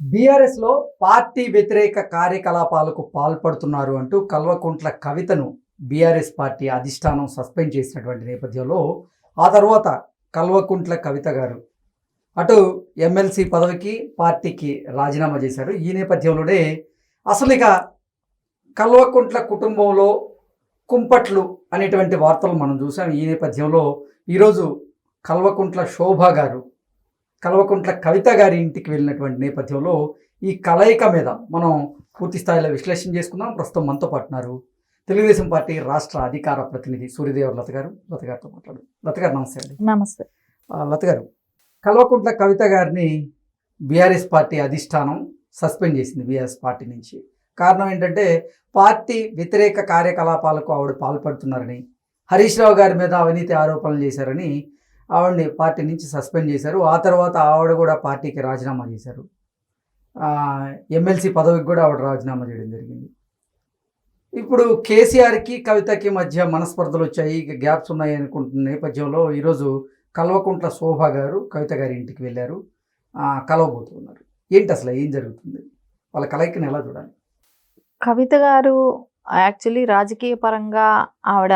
BRS లో party వ్యతిరేక కార్యకలాపాలకు పాల్పడుతున్నారు అంటూ కల్వకుంట్ల కవితను బీఆర్ఎస్ పార్టీ అధిష్టానం సస్పెండ్ చేసినటువంటి నేపథ్యంలో ఆ తర్వాత కల్వకుంట్ల కవిత గారు అటు ఎమ్మెల్సీ పదవికి పార్టీకి రాజీనామా చేశారు. ఈ నేపథ్యంలోనే అసలు ఇక కల్వకుంట్ల కుటుంబంలో కుంపట్లు అనేటువంటి వార్తలు మనం చూసాం. ఈ నేపథ్యంలో ఈరోజు కల్వకుంట్ల శోభ గారు కల్వకుంట్ల కవిత గారి ఇంటికి వెళ్ళినటువంటి నేపథ్యంలో ఈ కలయిక మీద మనం పూర్తి స్థాయిలో విశ్లేషణ చేసుకుందాం. ప్రస్తుతం మనతో పాటున్నారు తెలుగుదేశం పార్టీ రాష్ట్ర అధికార ప్రతినిధి సూర్యదేవర్ లత గారు. లత గారితో మాట్లాడు. లత గారు నమస్తే అండి. నమస్తే. లత గారు, కల్వకుంట్ల కవిత గారిని బీఆర్ఎస్ పార్టీ అధిష్టానం సస్పెండ్ చేసింది బీఆర్ఎస్ పార్టీ నుంచి. కారణం ఏంటంటే పార్టీ వ్యతిరేక కార్యకలాపాలకు ఆవిడ పాల్పడుతున్నారని, హరీష్ రావు గారి మీద అవినీతి ఆరోపణలు చేశారని ఆవిడని పార్టీ నుంచి సస్పెండ్ చేశారు. ఆ తర్వాత ఆవిడ కూడా పార్టీకి రాజీనామా చేశారు. ఎమ్మెల్సీ పదవికి కూడా ఆవిడ రాజీనామా చేయడం జరిగింది. ఇప్పుడు కేసీఆర్కి కవితకి మధ్య మనస్పర్ధలు వచ్చాయి, గ్యాప్స్ ఉన్నాయి అనుకుంటున్న నేపథ్యంలో ఈరోజు కల్వకుంట్ల శోభ గారు కవిత గారి ఇంటికి వెళ్ళారు, కలవబోతున్నారు. ఏంటి అసలు ఏం జరుగుతుంది? వాళ్ళ కలయికని ఎలా చూడాలి? కవిత గారు యాక్చువల్లీ రాజకీయ పరంగా ఆవిడ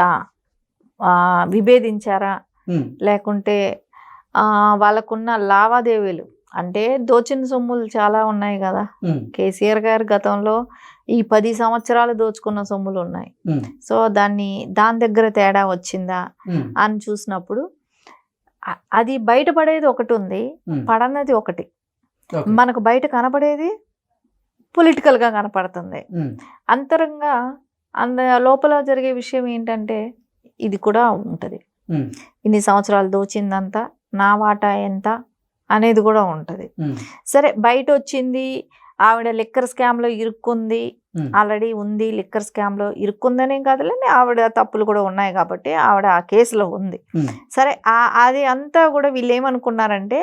విభేదించారా, లేకుంటే వాళ్ళకున్న లావాదేవీలు అంటే దోచిన సొమ్ములు చాలా ఉన్నాయి కదా. కేసీఆర్ గారు గతంలో ఈ 10 సంవత్సరాలు దోచుకున్న సొమ్ములు ఉన్నాయి. సో దాని దగ్గర తేడా వచ్చిందా అని చూసినప్పుడు అది బయటపడేది ఒకటి ఉంది, పడన్నది ఒకటి. మనకు బయట కనపడేది పొలిటికల్గా కనపడుతుంది. అంతరంగా లోపల జరిగే విషయం ఏంటంటే ఇది కూడా ఉంటుంది. ఇన్ని సంవత్సరాలు దోచిందంతా నా వాటా ఎంత అనేది కూడా ఉంటుంది. సరే, బయట వచ్చింది ఆవిడ లిక్కర్ స్కామ్లో ఇరుక్కుంది, ఆల్రెడీ ఉంది, లిక్కర్ స్కామ్లో ఇరుక్కుందనే కాదులేండి, ఆవిడ తప్పులు కూడా ఉన్నాయి కాబట్టి ఆవిడ ఆ కేసులో ఉంది. సరే, అది అంతా కూడా వీళ్ళు ఏమనుకున్నారంటే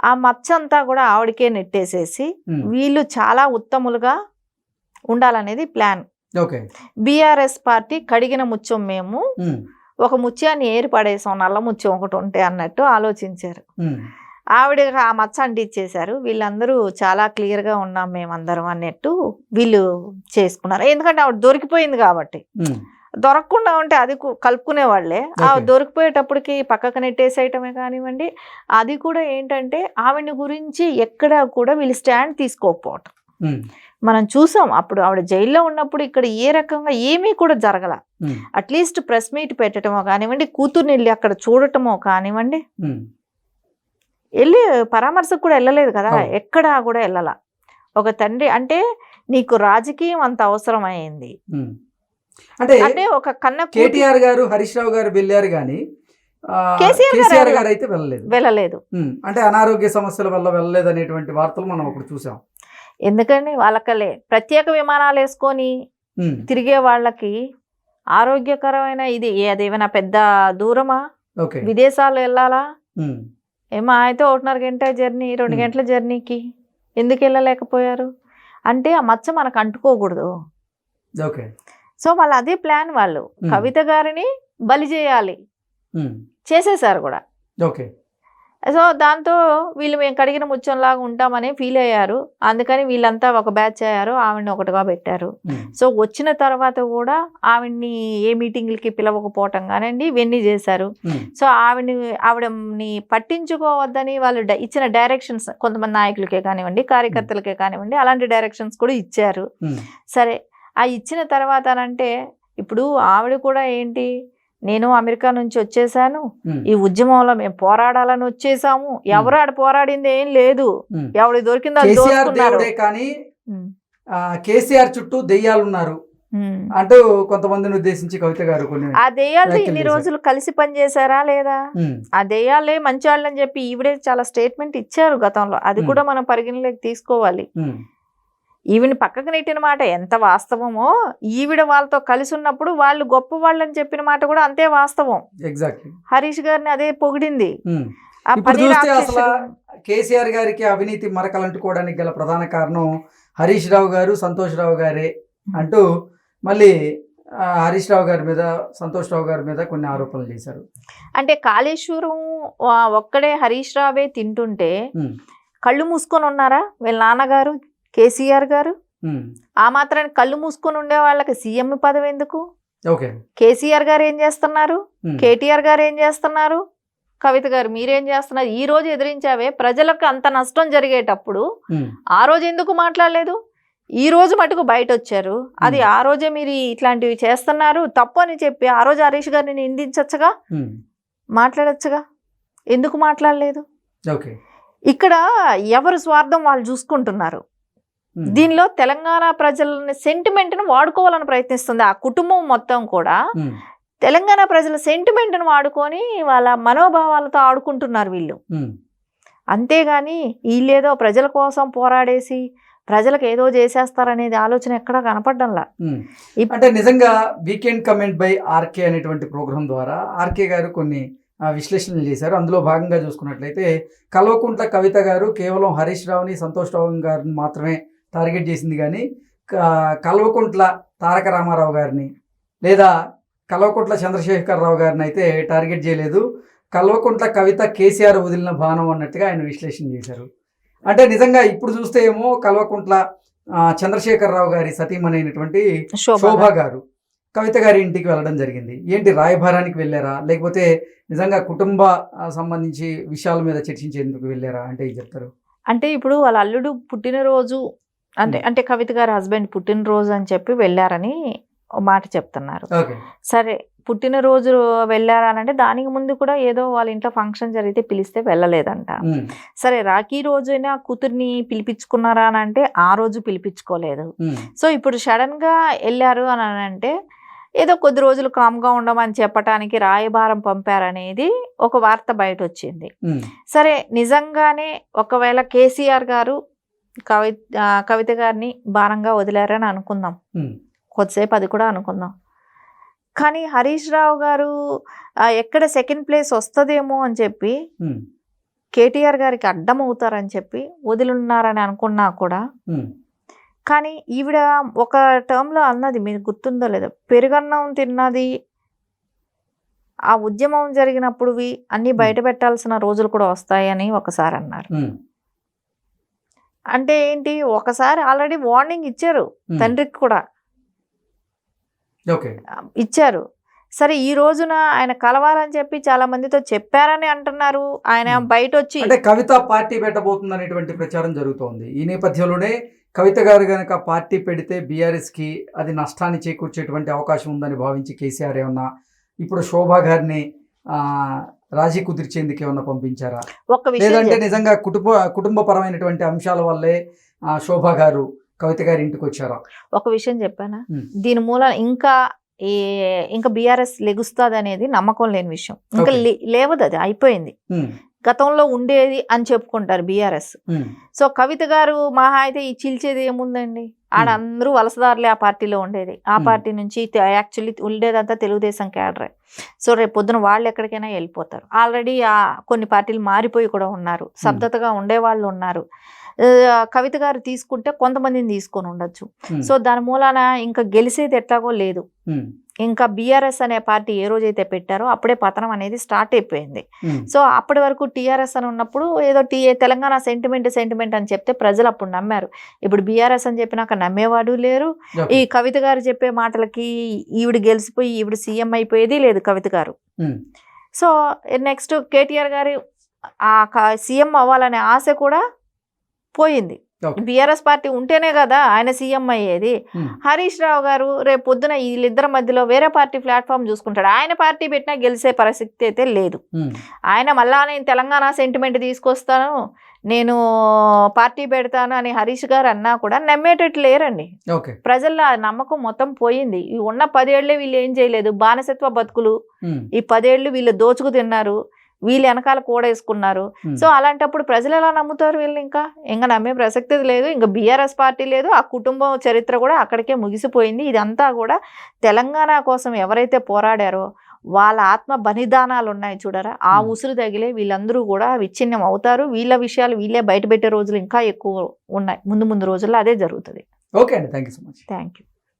ఆ మచ్చ అంతా కూడా ఆవిడకే నెట్టేసేసి వీళ్ళు చాలా ఉత్తములుగా ఉండాలనేది ప్లాన్. బీఆర్ఎస్ పార్టీ కడిగిన ముత్యం, మేము ఒక ముత్యాన్ని ఏరి పడేసాం, నల్ల ముత్యం ఒకటి ఉంటే అన్నట్టు ఆలోచించారు. ఆవిడ ఆ మచ్చ అంటించేశారు. వీళ్ళందరూ చాలా క్లియర్గా ఉన్నాం మేమందరం అన్నట్టు వీళ్ళు చేసుకున్నారు. ఎందుకంటే ఆవిడ దొరికిపోయింది కాబట్టి. దొరకకుండా ఉంటే అది కలుపుకునే వాళ్ళే. దొరికిపోయేటప్పటికి పక్కకు నెట్టేసేయటమే కానివ్వండి, అది కూడా ఏంటంటే ఆవిడని గురించి ఎక్కడా కూడా వీళ్ళు స్టాండ్ తీసుకోకపోవటం మనం చూసాం. అప్పుడు ఆవిడ జైల్లో ఉన్నప్పుడు ఇక్కడ ఏ రకంగా ఏమీ కూడా జరగల. అట్లీస్ట్ ప్రెస్ మీట్ పెట్టడమో కానివ్వండి, కూతుర్ని వెళ్ళి అక్కడ చూడటమో కానివ్వండి, వెళ్ళి పరామర్శకు కూడా వెళ్ళలేదు కదా, ఎక్కడా కూడా వెళ్ళాల. ఒక తండ్రి అంటే నీకు రాజకీయం అంత అవసరం అయింది అంటే ఒక కన్న కేటీఆర్ గారు హరీష్ రావు గారు వెళ్ళారు కానీ కేసీఆర్ గారు అయితే వెళ్ళలేదు. అంటే అనారోగ్య సమస్యల వల్ల వెళ్ళలేదు అనేటువంటి వార్తలు మనం అప్పుడు చూసాం. ఎందుకంటే వాళ్ళకలే ప్రత్యేక విమానాలు వేసుకొని తిరిగే వాళ్ళకి ఆరోగ్యకరమైన ఇది అదేమైనా పెద్ద దూరమా? విదేశాలు వెళ్ళాలా? ఏమో అయితే 1.5 గంట జర్నీ, 2 గంటల జర్నీకి ఎందుకు వెళ్ళలేకపోయారు అంటే ఆ మచ్చ మనకు అంటుకోకూడదు. సో వాళ్ళు అదే ప్లాన్, వాళ్ళు కవిత గారిని బలి చేయాలి, చేసేసారు కూడా. సో దాంతో వీళ్ళు మేము కడిగిన ముత్యంలాగా ఉంటామని ఫీల్ అయ్యారు. అందుకని వీళ్ళంతా ఒక బ్యాచ్ అయ్యారు, ఆవిడని ఒకటిగా పెట్టారు. సో వచ్చిన తర్వాత కూడా ఆవిడ్ని ఏ మీటింగ్లకి పిలవకపోవటం కానివ్వండి, ఇవన్నీ చేశారు. సో ఆవిడని పట్టించుకోవద్దని వాళ్ళు ఇచ్చిన డైరెక్షన్స్ కొంతమంది నాయకులకే కానివ్వండి, కార్యకర్తలకే కానివ్వండి, అలాంటి డైరెక్షన్స్ కూడా ఇచ్చారు. సరే, ఆ ఇచ్చిన తర్వాత అంటే ఇప్పుడు ఆవిడ కూడా ఏంటి, నేను అమెరికా నుంచి వచ్చేసాను, ఈ ఉద్యమంలో మేము పోరాడాలని వచ్చేసాము, ఎవరు ఆడ పోరాడింది ఏం లేదు, ఎవడి దొరికిందో కానీ కేసీఆర్ చుట్టూ దెయ్యాలు ఉన్నారు అంటూ కొంతమందిని ఉద్దేశించి కవిత గారు ఆ దెయ్యాలు ఇన్ని రోజులు కలిసి పనిచేశారా లేదా? ఆ దెయ్యాలే మంచి వాళ్ళని చెప్పి ఈవిడే చాలా స్టేట్మెంట్ ఇచ్చారు గతంలో. అది కూడా మనం పరిగణలోకి తీసుకోవాలి. ఈవిని పక్కకు నెట్టిన మాట ఎంత వాస్తవమో, ఈవిడ వాళ్ళతో కలిసి ఉన్నప్పుడు వాళ్ళు గొప్ప వాళ్ళని చెప్పిన మాట కూడా అంతే వాస్తవం. హరీష్ గారిని అదే పొగిడింది. కేసీఆర్ గారికి అవినీతి మరకలంటుకోవడానికి గల ప్రధాన కారణం హరీష్ రావు గారు, సంతోష్ రావు గారే అంటూ మళ్ళీ హరీష్ రావు గారి మీద, సంతోష్ రావు గారి మీద కొన్ని ఆరోపణలు చేశారు. అంటే కాళేశ్వరం ఒక్కడే హరీష్ రావే తింటుంటే కళ్ళు మూసుకొని ఉన్నారా వీళ్ళ నాన్నగారు కేసీఆర్ గారు? ఆ మాత్రానికి కళ్ళు మూసుకొని ఉండే వాళ్ళకి సీఎం పదవి ఎందుకు? ఓకే. కేసీఆర్ గారు ఏం చేస్తున్నారు? కేటీఆర్ గారు ఏం చేస్తున్నారు? కవిత గారు మీరేం చేస్తున్నారు? ఈ రోజు ఎదిరించావే, ప్రజలకు అంత నష్టం జరిగేటప్పుడు ఆ రోజు ఎందుకు మాట్లాడలేదు? ఈ రోజు మటుకు బయట వచ్చారు. అది ఆ రోజే మీరు ఇట్లాంటివి చేస్తున్నారు తప్పు అని చెప్పి ఆ రోజు హరీష్ గారిని నిందించచ్చుగా, మాట్లాడచ్చుగా, ఎందుకు మాట్లాడలేదు? ఇక్కడ ఎవరు స్వార్థం వాళ్ళు చూసుకుంటున్నారు. దీనిలో తెలంగాణ ప్రజలని సెంటిమెంట్ను వాడుకోవాలని ప్రయత్నిస్తుంది ఆ కుటుంబం మొత్తం కూడా. తెలంగాణ ప్రజల సెంటిమెంట్ను వాడుకొని వాళ్ళ మనోభావాలతో ఆడుకుంటున్నారు వీళ్ళు. అంతేగాని వీళ్ళేదో ప్రజల కోసం పోరాడేసి ప్రజలకు ఏదో చేసేస్తారనేది ఆలోచన ఎక్కడా కనపడ్డంలా. అంటే నిజంగా వీకెండ్ కమెంట్ బై ఆర్కే అనేటువంటి ప్రోగ్రాం ద్వారా ఆర్కే గారు కొన్ని విశ్లేషణలు చేశారు. అందులో భాగంగా చూసుకున్నట్లయితే కల్వకుంట్ల కవిత గారు కేవలం హరీష్ రావుని, సంతోష్ రావు గారిని మాత్రమే టార్గెట్ చేసింది, కానీ కల్వకుంట్ల తారక రామారావు గారిని లేదా కల్వకుంట్ల చంద్రశేఖరరావు గారిని అయితే టార్గెట్ చేయలేదు. కల్వకుంట్ల కవిత కేసీఆర్ వదిలిన బాణం అన్నట్టుగా ఆయన విశ్లేషణ చేశారు. అంటే నిజంగా ఇప్పుడు చూస్తే ఏమో కల్వకుంట్ల చంద్రశేఖరరావు గారి సతీమణి అయినటువంటి శోభా గారు కవిత గారి ఇంటికి వెళ్ళడం జరిగింది. ఏంటి, రాయబారానికి వెళ్ళారా, లేకపోతే నిజంగా కుటుంబ సంబంధించి విషయాల మీద చర్చించేందుకు వెళ్ళారా అంటే ఏం చెప్తారు? అంటే ఇప్పుడు వాళ్ళ అల్లుడు పుట్టినరోజు అంటే కవిత గారి హస్బెండ్ పుట్టినరోజు అని చెప్పి వెళ్ళారని మాట చెప్తున్నారు. సరే, పుట్టినరోజు వెళ్ళారనంటే దానికి ముందు కూడా ఏదో వాళ్ళ ఇంట్లో ఫంక్షన్ జరిగితే పిలిస్తే వెళ్ళలేదంట. సరే, రాఖీ రోజైనా కూతుర్ని పిలిపించుకున్నారా అని అంటే ఆ రోజు పిలిపించుకోలేదు. సో ఇప్పుడు సడన్ గా వెళ్ళారు అని అంటే ఏదో కొద్ది రోజులు కామ్గా ఉండమని చెప్పడానికి రాయబారం పంపారనేది ఒక వార్త బయట వచ్చింది. సరే, నిజంగానే ఒకవేళ కేసీఆర్ గారు కవిత గారిని భారంగా వదిలారని అనుకుందాం, కొద్దిసేపు అది కూడా అనుకుందాం. కానీ హరీష్ రావు గారు ఎక్కడ సెకండ్ ప్లేస్ వస్తుందేమో అని చెప్పి కేటీఆర్ గారికి అడ్డం అవుతారని చెప్పి వదిలిన్నారని అనుకున్నా కూడా, కానీ ఈవిడ ఒక టర్మ్లో అన్నది మీకు గుర్తుందో లేదో, పెరుగన్నం తిన్నది ఆ ఉద్యమం జరిగినప్పుడు అన్ని బయట పెట్టాల్సిన రోజులు కూడా వస్తాయని ఒకసారి అన్నారు. అంటే ఏంటి, ఒకసారి ఆల్రెడీ వార్నింగ్ ఇచ్చారు, తండ్రికి కూడా ఇచ్చారు. సరే, ఈ రోజున ఆయన కలవాలని చెప్పి చాలా మందితో చెప్పారని అంటున్నారు. ఆయన బయట వచ్చి అంటే కవిత పార్టీ పెట్టబోతుంది అనేటువంటి ప్రచారం జరుగుతోంది. ఈ నేపథ్యంలోనే కవిత గారు కనుక పార్టీ పెడితే బీఆర్ఎస్కి అది నష్టాన్ని చేకూర్చేటువంటి అవకాశం ఉందని భావించి కేసీఆర్ ఏమన్నా ఇప్పుడు శోభా గారిని రాజీ కుదిర్చేందుకు ఏమన్నా పంపించారా, లేదంటే నిజంగా కుటుంబపరమైనటువంటి అంశాల వల్లే శోభా గారు కవిత గారి ఇంటికి వచ్చారా? ఒక విషయం చెప్పానా, దీని మూల ఇంకా బీఆర్ఎస్ లెగుస్తుంది అనేది నమ్మకం లేని విషయం. ఇంకా లేవదు, అది అయిపోయింది. గతంలో ఉండేది అని చెప్పుకుంటారు బీఆర్ఎస్. సో కవిత గారు మహా అయితే ఈ చీల్చేది ఏముందండి, ఆడందరూ వలసదారులే ఆ పార్టీలో ఉండేది. ఆ పార్టీ నుంచి యాక్చువల్లీ ఉండేదంతా తెలుగుదేశం క్యాడరే. సో రేపు పొద్దున వాళ్ళు ఎక్కడికైనా వెళ్ళిపోతారు. ఆల్రెడీ కొన్ని పార్టీలు మారిపోయి కూడా ఉన్నారు, స్తబ్దతగా ఉండేవాళ్ళు ఉన్నారు. కవిత గారు తీసుకుంటే కొంతమందిని తీసుకొని ఉండొచ్చు. సో దాని మూలాన ఇంకా గెలిచేది ఎట్లాగో లేదు. ఇంకా బీఆర్ఎస్ అనే పార్టీ ఏ రోజైతే పెట్టారో అప్పుడే పతనం అనేది స్టార్ట్ అయిపోయింది. సో అప్పటి వరకు టీఆర్ఎస్ అని ఉన్నప్పుడు ఏదో తెలంగాణ సెంటిమెంట్ అని చెప్తే ప్రజలు అప్పుడు నమ్మారు. ఇప్పుడు బీఆర్ఎస్ అని చెప్పినాక నమ్మేవాడు లేరు. ఈ కవిత గారు చెప్పే మాటలకి ఈవిడ గెలిచిపోయి ఈవిడ సీఎం అయిపోయేది లేదు కవిత గారు. సో నెక్స్ట్ కేటీఆర్ గారు సీఎం అవ్వాలనే ఆశ కూడా పోయింది. బీఆర్ఎస్ పార్టీ ఉంటేనే కదా ఆయన సీఎం అయ్యేది. హరీష్ రావు గారు రేపు పొద్దున వీళ్ళిద్దరి మధ్యలో వేరే పార్టీ ప్లాట్ఫామ్ చూసుకుంటాడు. ఆయన పార్టీ పెట్టినా గెలిచే పరిస్థితి అయితే లేదు. ఆయన మళ్ళా నేను తెలంగాణ సెంటిమెంట్ తీసుకొస్తాను, నేను పార్టీ పెడతాను అని హరీష్ గారు అన్నా కూడా నమ్మేటట్టు లేరండి. ప్రజల్లో నమ్మకం మొత్తం పోయింది. ఈ ఉన్న 10 ఏళ్లే వీళ్ళు ఏం చేయలేదు, బానిసత్వ బతుకులు. ఈ 10 ఏళ్ళు వీళ్ళు దోచుకు తిన్నారు, వీళ్ళు వెనకాల కూడేసుకున్నారు. సో అలాంటప్పుడు ప్రజలు ఎలా నమ్ముతారు వీళ్ళు? ఇంకా నమ్మే ప్రసక్తి లేదు. ఇంకా బీఆర్ఎస్ పార్టీ లేదు, ఆ కుటుంబం చరిత్ర కూడా అక్కడికే ముగిసిపోయింది. ఇదంతా కూడా తెలంగాణ కోసం ఎవరైతే పోరాడారో వాళ్ళ ఆత్మ బలిదానాలు ఉన్నాయి చూడరా, ఆ ఉసురు తగిలే వీళ్ళందరూ కూడా విచ్ఛిన్నం అవుతారు. వీళ్ళ విషయాలు వీళ్ళే బయట పెట్టే రోజులు ఇంకా ఎక్కువ ఉన్నాయి. ముందు రోజుల్లో అదే జరుగుతుంది. ఓకే అండి, thank you so much. Thank you.